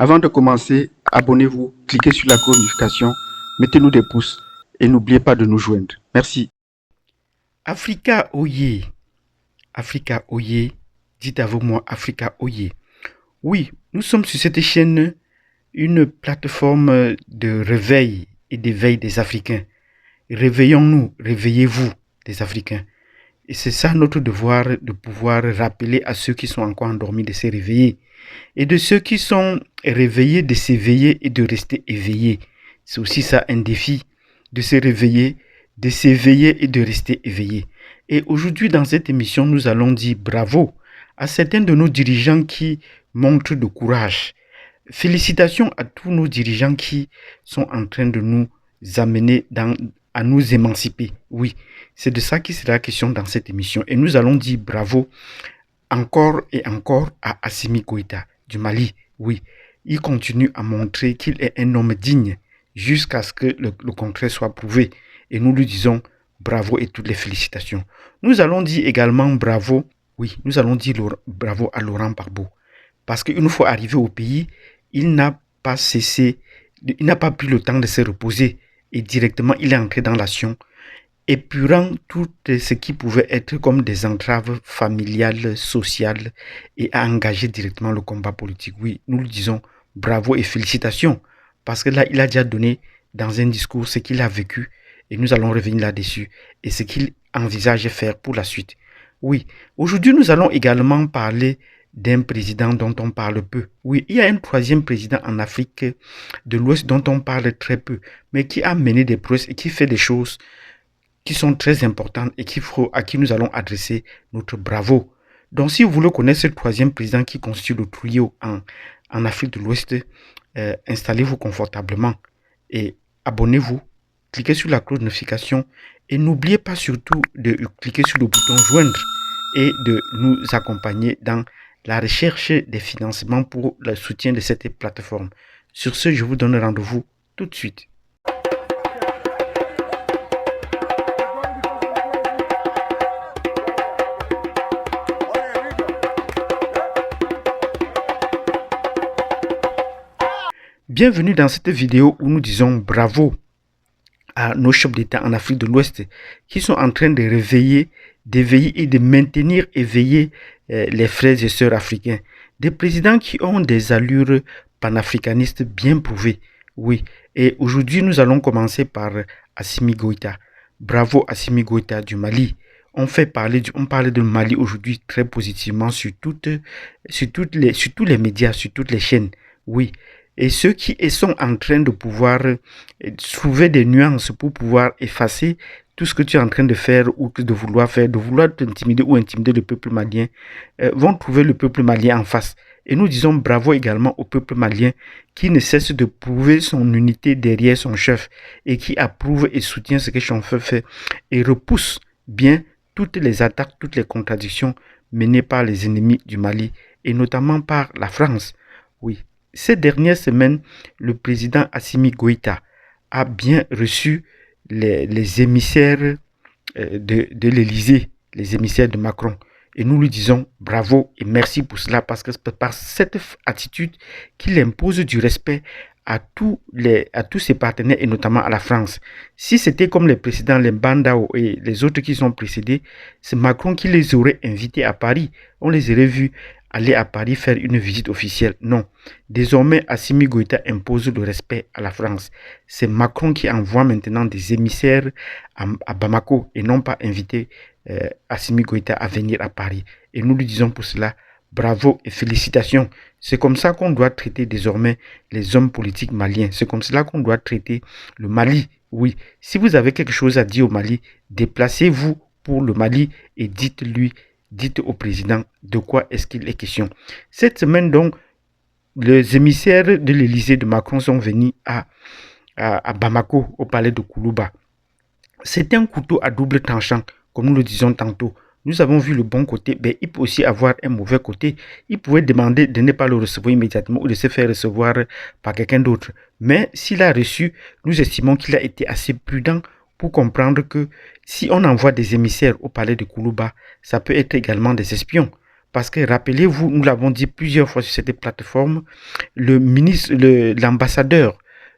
Avant de commencer, abonnez-vous, cliquez sur la cloche de notification, mettez-nous des pouces et n'oubliez pas de nous joindre. Merci. Africa Oye. Africa Oye. Dites avec moi Africa Oye. Oui, nous sommes sur cette chaîne, une plateforme de réveil et d'éveil des Africains. Réveillons-nous, réveillez-vous des Africains. Et c'est ça notre devoir, de pouvoir rappeler à ceux qui sont encore endormis de se réveiller. Et de ceux qui sont réveillés de s'éveiller et de rester éveillés. C'est aussi ça un défi, de se réveiller, de s'éveiller et de rester éveillé. Et aujourd'hui, dans cette émission, nous allons dire bravo à certains de nos dirigeants qui montrent de courage. Félicitations à tous nos dirigeants qui sont en train de nous amener à nous émanciper. Oui, c'est de ça qui sera question dans cette émission. Et nous allons dire bravo encore et encore à Assimi Goïta du Mali. Oui, il continue à montrer qu'il est un homme digne jusqu'à ce que le contraire soit prouvé. Et nous lui disons bravo et toutes les félicitations. Nous allons dire également bravo, oui, nous allons dire bravo à Laurent Gbagbo. Parce qu'une fois arrivé au pays, il n'a pas cessé, il n'a pas pris le temps de se reposer. Et directement, il est entré dans l'action, épurant tout ce qui pouvait être comme des entraves familiales, sociales, et a engagé directement le combat politique. Oui, nous lui disons bravo et félicitations, parce que là, il a déjà donné dans un discours ce qu'il a vécu, et nous allons revenir là-dessus, et ce qu'il envisage de faire pour la suite. Oui, aujourd'hui, nous allons également parler d'un président dont on parle peu. Oui, il y a un troisième président en Afrique de l'Ouest dont on parle très peu, mais qui a mené des prouesses et qui fait des choses qui sont très importantes et à qui nous allons adresser notre bravo. Donc, si vous voulez connaître ce troisième président qui constitue le trio en Afrique de l'Ouest, installez-vous confortablement et abonnez-vous, cliquez sur la cloche de notification et n'oubliez pas surtout de cliquer sur le bouton joindre et de nous accompagner dans la recherche des financements pour le soutien de cette plateforme. Sur ce, je vous donne rendez-vous tout de suite. Bienvenue dans cette vidéo où nous disons bravo à nos chefs d'État en Afrique de l'Ouest qui sont en train de réveiller, d'éveiller et de maintenir éveillés les frères et sœurs africains. Des présidents qui ont des allures panafricanistes bien prouvées. Oui, et aujourd'hui nous allons commencer par Assimi Goïta. Bravo Assimi Goïta du Mali. On parle de Mali aujourd'hui très positivement sur tous les médias, sur toutes les chaînes. Oui. Et ceux qui sont en train de pouvoir trouver des nuances pour pouvoir effacer tout ce que tu es en train de faire ou de vouloir t'intimider ou intimider le peuple malien, vont trouver le peuple malien en face. Et nous disons bravo également au peuple malien qui ne cesse de prouver son unité derrière son chef et qui approuve et soutient ce que son chef fait et repousse bien toutes les attaques, toutes les contradictions menées par les ennemis du Mali et notamment par la France. Oui. Ces dernières semaines, le président Assimi Goïta a bien reçu les émissaires de l'Élysée, les émissaires de Macron. Et nous lui disons bravo et merci pour cela, parce que c'est par cette attitude qu'il impose du respect à tous ses partenaires et notamment à la France. Si c'était comme les précédents, les Bandao et les autres qui sont précédés, c'est Macron qui les aurait invités à Paris. On les aurait vus aller à Paris faire une visite officielle. Non. Désormais, Assimi Goïta impose le respect à la France. C'est Macron qui envoie maintenant des émissaires à Bamako et non pas inviter Assimi Goïta à venir à Paris. Et nous lui disons pour cela bravo et félicitations. C'est comme ça qu'on doit traiter désormais les hommes politiques maliens. C'est comme cela qu'on doit traiter le Mali. Oui, si vous avez quelque chose à dire au Mali, déplacez-vous pour le Mali et dites au président de quoi est-ce qu'il est question. Cette semaine donc, les émissaires de l'Élysée de Macron sont venus à Bamako, au palais de Koulouba. C'est un couteau à double tranchant, comme nous le disons tantôt. Nous avons vu le bon côté, mais il peut aussi avoir un mauvais côté. Il pouvait demander de ne pas le recevoir immédiatement ou de se faire recevoir par quelqu'un d'autre. Mais s'il a reçu, nous estimons qu'il a été assez prudent pour comprendre que si on envoie des émissaires au palais de Koulouba, ça peut être également des espions. Parce que rappelez-vous, nous l'avons dit plusieurs fois sur cette plateforme, l'ambassadeur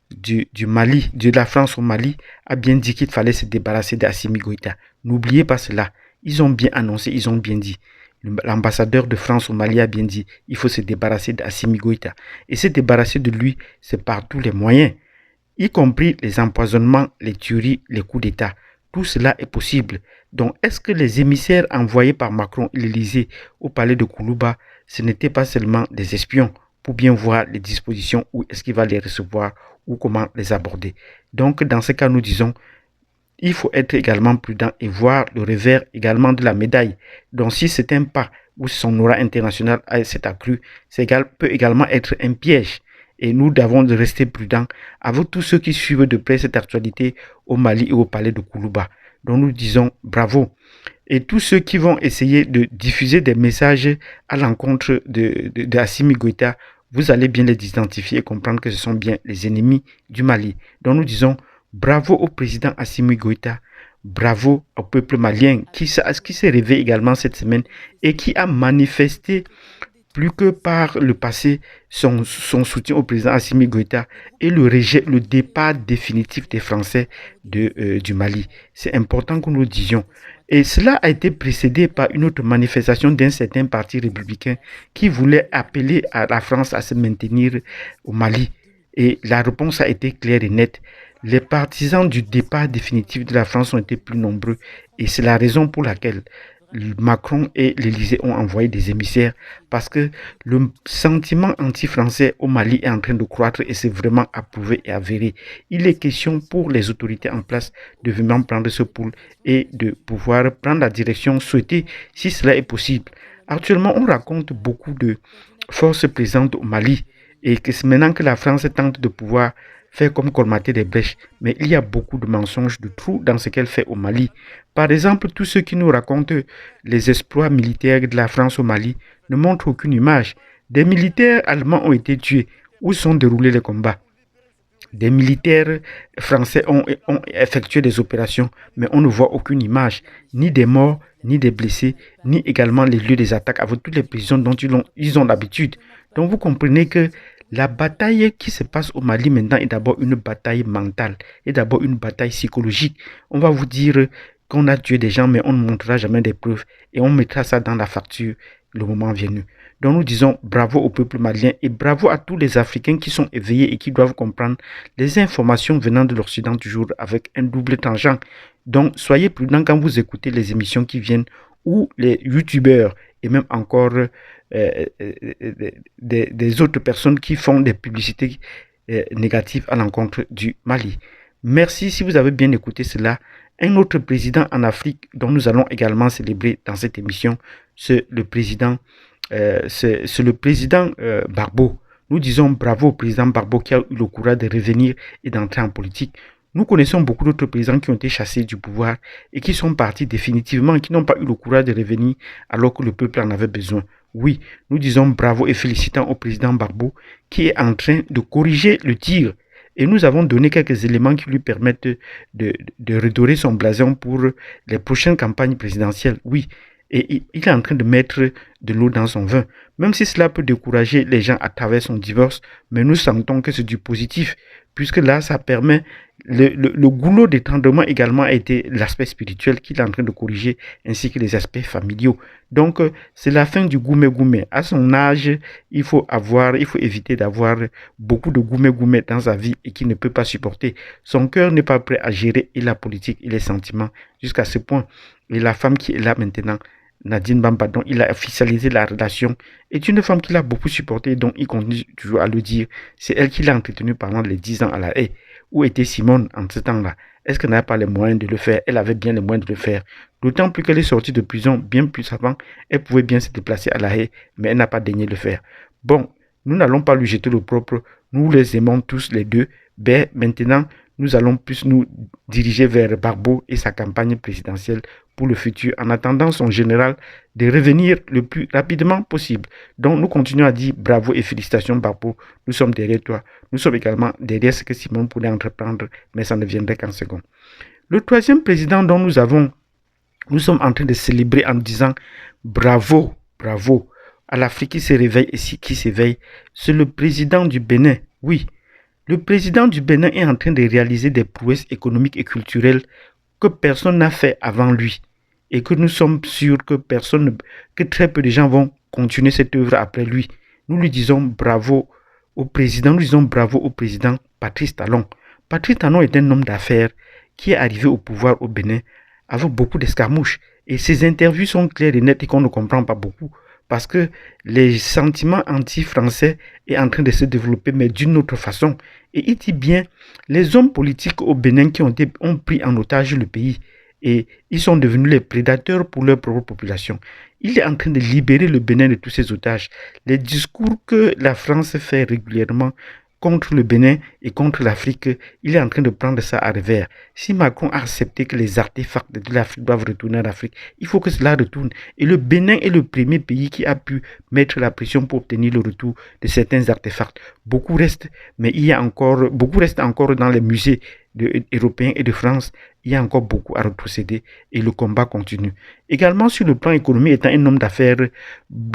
du Mali, de la France au Mali, a bien dit qu'il fallait se débarrasser d'Assimi Goïta. N'oubliez pas cela. Ils ont bien annoncé, ils ont bien dit. L'ambassadeur de France au Mali a bien dit il faut se débarrasser d'Assimi Goïta. Et se débarrasser de lui, c'est par tous les moyens, y compris les empoisonnements, les tueries, les coups d'État. Tout cela est possible. Donc, est-ce que les émissaires envoyés par Macron et l'Élysée au palais de Koulouba, ce n'étaient pas seulement des espions pour bien voir les dispositions, où est-ce qu'il va les recevoir ou comment les aborder? Donc, dans ce cas, nous disons, il faut être également prudent et voir le revers également de la médaille. Donc, si c'est un pas où son aura international s'est accru, peut également être un piège. Et nous devons rester prudents avec tous ceux qui suivent de près cette actualité au Mali et au palais de Koulouba. Donc nous disons bravo. Et tous ceux qui vont essayer de diffuser des messages à l'encontre d'Assimi Goïta, vous allez bien les identifier et comprendre que ce sont bien les ennemis du Mali. Donc nous disons bravo au président Assimi Goïta, bravo au peuple malien qui s'est réveillé également cette semaine et qui a manifesté plus que par le passé son soutien au président Assimi Goïta et le départ définitif des Français du Mali. C'est important que nous le disions. Et cela a été précédé par une autre manifestation d'un certain parti républicain qui voulait appeler à la France à se maintenir au Mali. Et la réponse a été claire et nette. Les partisans du départ définitif de la France ont été plus nombreux et c'est la raison pour laquelle Macron et l'Élysée ont envoyé des émissaires parce que le sentiment anti-français au Mali est en train de croître et c'est vraiment approuvé et avéré. Il est question pour les autorités en place de vraiment prendre ce pouls et de pouvoir prendre la direction souhaitée si cela est possible. Actuellement, on raconte beaucoup de forces présentes au Mali et que c'est maintenant que la France tente de pouvoir faire comme colmater des brèches, mais il y a beaucoup de mensonges, de trous dans ce qu'elle fait au Mali. Par exemple, tous ceux qui nous racontent les exploits militaires de la France au Mali ne montrent aucune image. Des militaires allemands ont été tués. Où sont déroulés les combats? Des militaires français ont effectué des opérations, mais on ne voit aucune image, ni des morts, ni des blessés, ni également les lieux des attaques avec toutes les prisons dont ils ont l'habitude. Donc vous comprenez que la bataille qui se passe au Mali maintenant est d'abord une bataille mentale, est d'abord une bataille psychologique. On va vous dire qu'on a tué des gens, mais on ne montrera jamais des preuves et on mettra ça dans la facture le moment venu. Donc nous disons bravo au peuple malien et bravo à tous les Africains qui sont éveillés et qui doivent comprendre les informations venant de l'Occident toujours avec un double tangent. Donc soyez prudents quand vous écoutez les émissions qui viennent ou les youtubeurs et même encore des autres personnes qui font des publicités négatives à l'encontre du Mali. Merci si vous avez bien écouté cela. Un autre président en Afrique dont nous allons également célébrer dans cette émission, c'est le président Gbagbo. Nous disons bravo au président Gbagbo qui a eu le courage de revenir et d'entrer en politique. Nous connaissons beaucoup d'autres présidents qui ont été chassés du pouvoir et qui sont partis définitivement, qui n'ont pas eu le courage de revenir alors que le peuple en avait besoin. Oui, nous disons bravo et félicitons au président Gbagbo qui est en train de corriger le tir. Et nous avons donné quelques éléments qui lui permettent de redorer son blason pour les prochaines campagnes présidentielles. Oui, et il est en train de mettre de l'eau dans son vin. Même si cela peut décourager les gens à travers son divorce, mais nous sentons que c'est du positif, puisque là, ça permet le goulot d'étendement également a été l'aspect spirituel qu'il est en train de corriger, ainsi que les aspects familiaux. Donc, c'est la fin du goumé-goumé. À son âge, il faut éviter d'avoir beaucoup de goumé-goumé dans sa vie et qu'il ne peut pas supporter. Son cœur n'est pas prêt à gérer et la politique et les sentiments jusqu'à ce point. Et la femme qui est là maintenant, Nadine Bamba, dont il a officialisé la relation, est une femme qu'il a beaucoup supportée, dont il continue toujours à le dire. C'est elle qui l'a entretenue pendant les 10 ans à La Haye. Où était Simone en ce temps-là? Est-ce qu'elle n'avait pas les moyens de le faire? Elle avait bien les moyens de le faire. D'autant plus qu'elle est sortie de prison bien plus avant. Elle pouvait bien se déplacer à La Haye, mais elle n'a pas daigné le faire. Bon, nous n'allons pas lui jeter le propre. Nous les aimons tous les deux. Ben, maintenant, nous allons plus nous diriger vers Gbagbo et sa campagne présidentielle pour le futur, en attendant son général de revenir le plus rapidement possible. Donc, nous continuons à dire bravo et félicitations, Gbagbo. Nous sommes derrière toi. Nous sommes également derrière ce que Simon pourrait entreprendre, mais ça ne viendrait qu'en second. Le troisième président dont nous sommes en train de célébrer en disant bravo, bravo à l'Afrique qui se réveille et qui s'éveille. C'est le président du Bénin, oui. Le président du Bénin est en train de réaliser des prouesses économiques et culturelles que personne n'a fait avant lui. Et que nous sommes sûrs que très peu de gens vont continuer cette œuvre après lui. Nous lui disons bravo au président, Patrice Talon. Patrice Talon est un homme d'affaires qui est arrivé au pouvoir au Bénin avec beaucoup d'escarmouches. Et ses interviews sont claires et nettes et qu'on ne comprend pas beaucoup. Parce que les sentiments anti-français est en train de se développer, mais d'une autre façon. Et il dit bien, les hommes politiques au Bénin qui ont pris en otage le pays, et ils sont devenus les prédateurs pour leur propre population. Il est en train de libérer le Bénin de tous ces otages. Les discours que la France fait régulièrement contre le Bénin et contre l'Afrique, il est en train de prendre ça à revers. Si Macron a accepté que les artefacts de l'Afrique doivent retourner en Afrique, il faut que cela retourne. Et le Bénin est le premier pays qui a pu mettre la pression pour obtenir le retour de certains artefacts. Beaucoup restent, mais beaucoup restent encore dans les musées européens et de France. Il y a encore beaucoup à retrocéder et le combat continue. Également sur le plan économique, étant un homme d'affaires,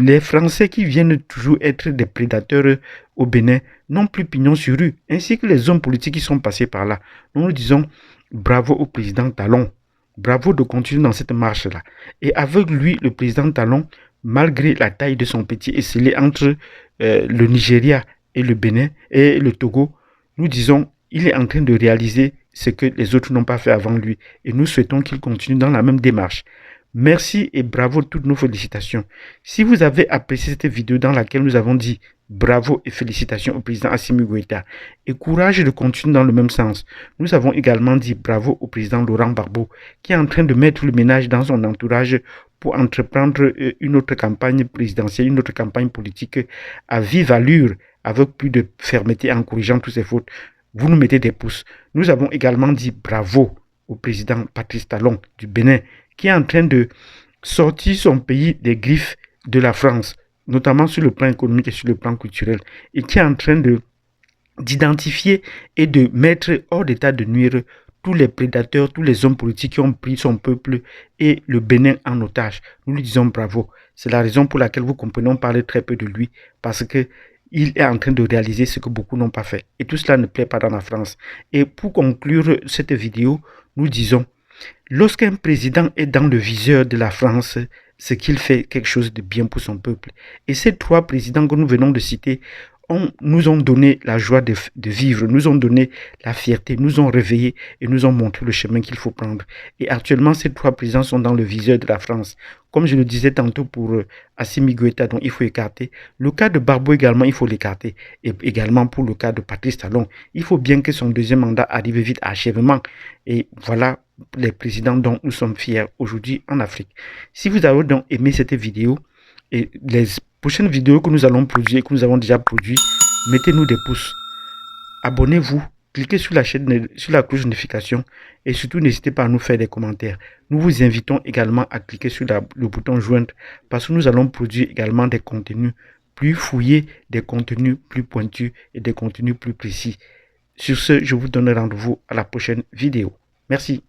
les Français qui viennent toujours être des prédateurs au Bénin n'ont plus pignon sur rue, ainsi que les hommes politiques qui sont passés par là. Nous disons bravo au président Talon, bravo de continuer dans cette marche-là. Et avec lui, le président Talon, malgré la taille de son petit esselé entre le Nigeria et le Bénin et le Togo, nous disons il est en train de réaliser ce que les autres n'ont pas fait avant lui. Et nous souhaitons qu'il continue dans la même démarche. Merci et bravo, toutes nos félicitations. Si vous avez apprécié cette vidéo dans laquelle nous avons dit bravo et félicitations au président Assimi Goïta et courage de continuer dans le même sens, nous avons également dit bravo au président Laurent Gbagbo qui est en train de mettre le ménage dans son entourage pour entreprendre une autre campagne présidentielle, une autre campagne politique à vive allure avec plus de fermeté en corrigeant toutes ses fautes. Vous nous mettez des pouces. Nous avons également dit bravo au président Patrice Talon du Bénin qui est en train de sortir son pays des griffes de la France, notamment sur le plan économique et sur le plan culturel, et qui est en train d'identifier et de mettre hors d'état de nuire tous les prédateurs, tous les hommes politiques qui ont pris son peuple et le Bénin en otage. Nous lui disons bravo. C'est la raison pour laquelle vous comprenez, on parle très peu de lui, parce que il est en train de réaliser ce que beaucoup n'ont pas fait. Et tout cela ne plaît pas dans la France. Et pour conclure cette vidéo, nous disons, lorsqu'un président est dans le viseur de la France, c'est qu'il fait quelque chose de bien pour son peuple. Et ces trois présidents que nous venons de citer nous ont donné la joie de vivre, nous ont donné la fierté, nous ont réveillés et nous ont montré le chemin qu'il faut prendre. Et actuellement, ces trois présidents sont dans le viseur de la France. Comme je le disais tantôt pour Assimi Goïta, dont il faut écarter. Le cas de Gbagbo également, il faut l'écarter. Et également pour le cas de Patrice Talon. Il faut bien que son deuxième mandat arrive vite à achèvement. Et voilà les présidents dont nous sommes fiers aujourd'hui en Afrique. Si vous avez donc aimé cette vidéo et les prochaines vidéos que nous allons produire et que nous avons déjà produit, mettez-nous des pouces. Abonnez-vous. Cliquez sur la chaîne, sur la cloche de notification et surtout n'hésitez pas à nous faire des commentaires. Nous vous invitons également à cliquer sur le bouton joindre parce que nous allons produire également des contenus plus fouillés, des contenus plus pointus et des contenus plus précis. Sur ce, je vous donne rendez-vous à la prochaine vidéo. Merci.